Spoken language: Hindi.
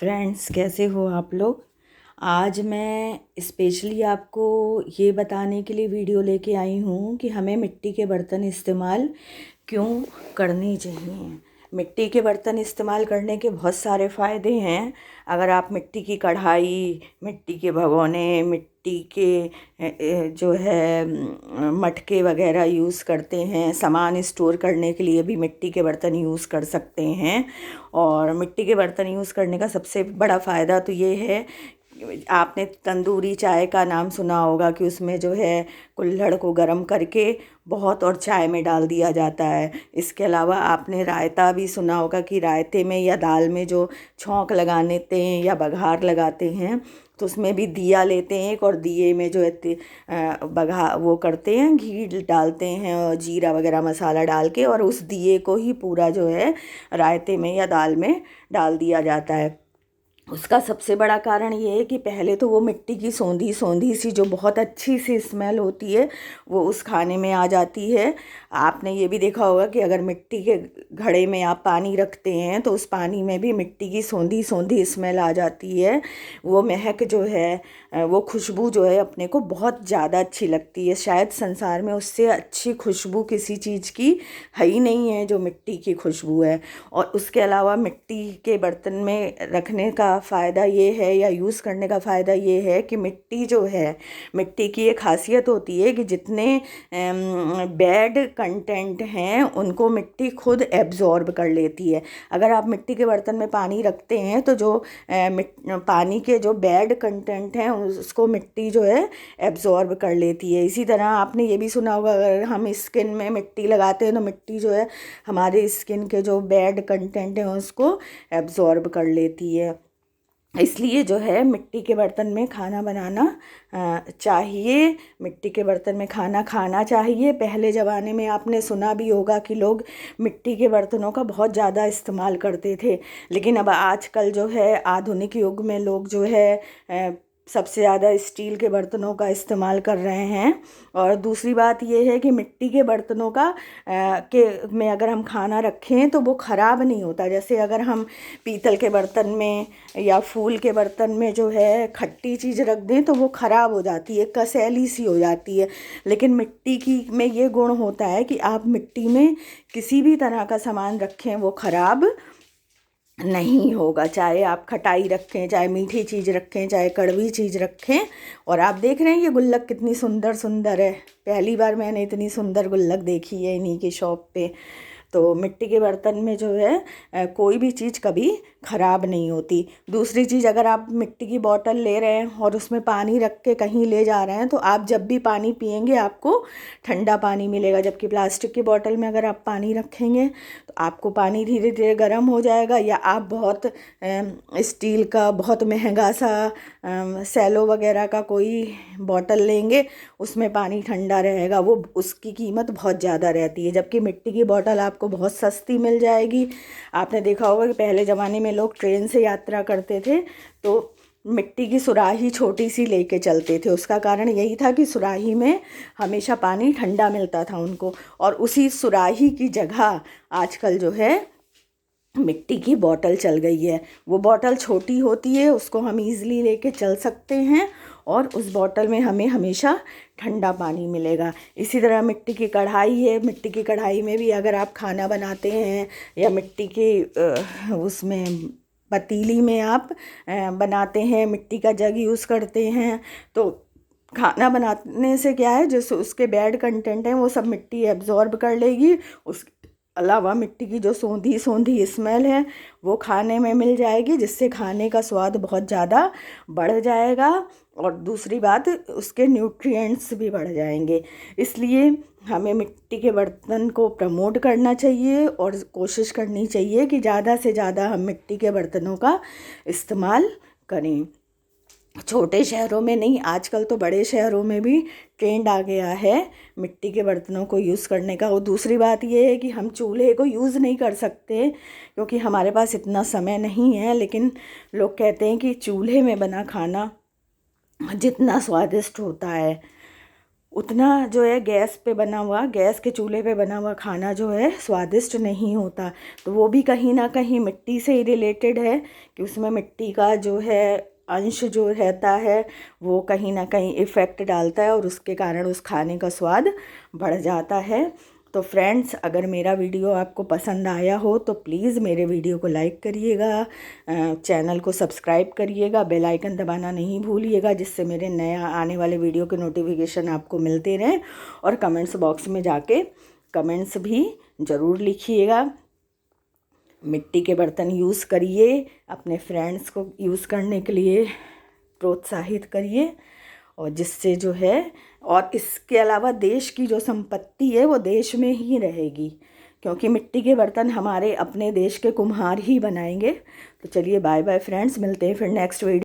फ्रेंड्स, कैसे हो आप लोग। आज मैं स्पेशली आपको ये बताने के लिए वीडियो लेके आई हूँ कि हमें मिट्टी के बर्तन इस्तेमाल क्यों करने चाहिए। मिट्टी के बर्तन इस्तेमाल करने के बहुत सारे फ़ायदे हैं। अगर आप मिट्टी की कढ़ाई, मिट्टी के भगोने, मिट्टी के जो है मटके वगैरह यूज़ करते हैं, सामान स्टोर करने के लिए भी मिट्टी के बर्तन यूज़ कर सकते हैं। और मिट्टी के बर्तन यूज़ करने का सबसे बड़ा फ़ायदा तो ये है, आपने तंदूरी चाय का नाम सुना होगा कि उसमें जो है कुल्हड़ को गर्म करके बहुत और चाय में डाल दिया जाता है। इसके अलावा आपने रायता भी सुना होगा कि रायते में या दाल में जो छौंक लगा देते हैं या बघार लगाते हैं, तो उसमें भी दिया लेते हैं एक, और दिए में जो है वो करते हैं, घी डालते हैं और जीरा वगैरह मसाला डाल के, और उस दिए को ही पूरा जो है रायते में या दाल में डाल दिया जाता है। उसका सबसे बड़ा कारण ये है कि पहले तो वो मिट्टी की सौंधी सौंधी सी जो बहुत अच्छी सी स्मेल होती है वो उस खाने में आ जाती है। आपने ये भी देखा होगा कि अगर मिट्टी के घड़े में आप पानी रखते हैं तो उस पानी में भी मिट्टी की सौंधी सौंधी स्मेल आ जाती है। वो महक जो है, वो खुशबू जो है अपने को बहुत ज़्यादा अच्छी लगती है। शायद संसार में उससे अच्छी खुशबू किसी चीज़ की है ही नहीं है जो मिट्टी की खुशबू है। और उसके अलावा मिट्टी के बर्तन में रखने का फ़ायदा ये है, या यूज़ करने का फ़ायदा ये है कि मिट्टी जो है, मिट्टी की एक खासियत होती है कि जितने बैड कंटेंट हैं उनको मिट्टी खुद एब्जॉर्ब कर लेती है। अगर आप मिट्टी के बर्तन में पानी रखते हैं तो जो पानी के जो बैड कंटेंट हैं उसको मिट्टी जो है एब्जॉर्ब कर लेती है। इसी तरह आपने ये भी सुना होगा, अगर हम स्किन में मिट्टी लगाते हैं तो मिट्टी जो है हमारे स्किन के जो बैड कंटेंट हैं उसको एब्जॉर्ब कर लेती है। इसलिए जो है मिट्टी के बर्तन में खाना बनाना चाहिए, मिट्टी के बर्तन में खाना खाना चाहिए। पहले ज़माने में आपने सुना भी होगा कि लोग मिट्टी के बर्तनों का बहुत ज़्यादा इस्तेमाल करते थे, लेकिन अब आजकल जो है आधुनिक युग में लोग जो है सबसे ज़्यादा स्टील के बर्तनों का इस्तेमाल कर रहे हैं। और दूसरी बात ये है कि मिट्टी के बर्तनों का में अगर हम खाना रखें तो वो ख़राब नहीं होता। जैसे अगर हम पीतल के बर्तन में या फूल के बर्तन में जो है खट्टी चीज़ रख दें तो वो ख़राब हो जाती है, कसैली सी हो जाती है। लेकिन मिट्टी की में ये गुण होता है कि आप मिट्टी में किसी भी तरह का सामान रखें वो ख़राब नहीं होगा। चाहे आप खटाई रखें, चाहे मीठी चीज़ रखें, चाहे कड़वी चीज़ रखें। और आप देख रहे हैं ये गुल्लक कितनी सुंदर सुंदर है। पहली बार मैंने इतनी सुंदर गुल्लक देखी है इन्हीं की शॉप पे। तो मिट्टी के बर्तन में जो है कोई भी चीज़ कभी ख़राब नहीं होती। दूसरी चीज़, अगर आप मिट्टी की बोतल ले रहे हैं और उसमें पानी रख के कहीं ले जा रहे हैं तो आप जब भी पानी पिएंगे आपको ठंडा पानी मिलेगा। जबकि प्लास्टिक की बोतल में अगर आप पानी रखेंगे तो आपको पानी धीरे धीरे गर्म हो जाएगा, या आप बहुत स्टील का बहुत महंगा सा सेलो वगैरह का कोई बोतल लेंगे, उसमें पानी ठंडा रहेगा, वो उसकी कीमत बहुत ज़्यादा रहती है। जबकि मिट्टी की बोतल आपको बहुत सस्ती मिल जाएगी। आपने देखा होगा कि पहले ज़माने में लोग ट्रेन से यात्रा करते थे तो मिट्टी की सुराही छोटी सी लेके चलते थे। उसका कारण यही था कि सुराही में हमेशा पानी ठंडा मिलता था उनको। और उसी सुराही की जगह आजकल जो है मिट्टी की बोतल चल गई है। वो बोतल छोटी होती है, उसको हम ईज़िली लेके चल सकते हैं और उस बोतल में हमें हमेशा ठंडा पानी मिलेगा। इसी तरह मिट्टी की कढ़ाई है। मिट्टी की कढ़ाई में भी अगर आप खाना बनाते हैं या मिट्टी के उसमें पतीली में आप बनाते हैं, मिट्टी का जग यूज़ करते हैं, तो खाना बनाने से क्या है, जो उसके बैड कंटेंट हैं वो सब मिट्टी एब्जॉर्ब कर लेगी। उस अलावा मिट्टी की जो सौंधी सौंधी स्मेल है वो खाने में मिल जाएगी, जिससे खाने का स्वाद बहुत ज़्यादा बढ़ जाएगा। और दूसरी बात, उसके न्यूट्रिएंट्स भी बढ़ जाएंगे। इसलिए हमें मिट्टी के बर्तन को प्रमोट करना चाहिए और कोशिश करनी चाहिए कि ज़्यादा से ज़्यादा हम मिट्टी के बर्तनों का इस्तेमाल करें। छोटे शहरों में नहीं, आजकल तो बड़े शहरों में भी ट्रेंड आ गया है मिट्टी के बर्तनों को यूज़ करने का। और दूसरी बात ये है कि हम चूल्हे को यूज़ नहीं कर सकते क्योंकि हमारे पास इतना समय नहीं है। लेकिन लोग कहते हैं कि चूल्हे में बना खाना जितना स्वादिष्ट होता है उतना जो है गैस पे बना हुआ, गैस के चूल्हे पे बना हुआ खाना जो है स्वादिष्ट नहीं होता। तो वो भी कहीं ना कहीं मिट्टी से ही रिलेटेड है कि उसमें मिट्टी का जो है अंश जो रहता है वो कहीं ना कहीं इफ़ेक्ट डालता है और उसके कारण उस खाने का स्वाद बढ़ जाता है। तो फ्रेंड्स, अगर मेरा वीडियो आपको पसंद आया हो तो प्लीज़ मेरे वीडियो को लाइक करिएगा, चैनल को सब्सक्राइब करिएगा, बेल आइकन दबाना नहीं भूलिएगा, जिससे मेरे नया आने वाले वीडियो के नोटिफिकेशन आपको मिलते रहें। और कमेंट्स बॉक्स में जाके कमेंट्स भी ज़रूर लिखिएगा। मिट्टी के बर्तन यूज़ करिए, अपने फ्रेंड्स को यूज़ करने के लिए प्रोत्साहित करिए, और जिससे जो है, और इसके अलावा देश की जो संपत्ति है वो देश में ही रहेगी, क्योंकि मिट्टी के बर्तन हमारे अपने देश के कुम्हार ही बनाएंगे। तो चलिए बाय बाय फ्रेंड्स, मिलते हैं फिर नेक्स्ट वीडियो।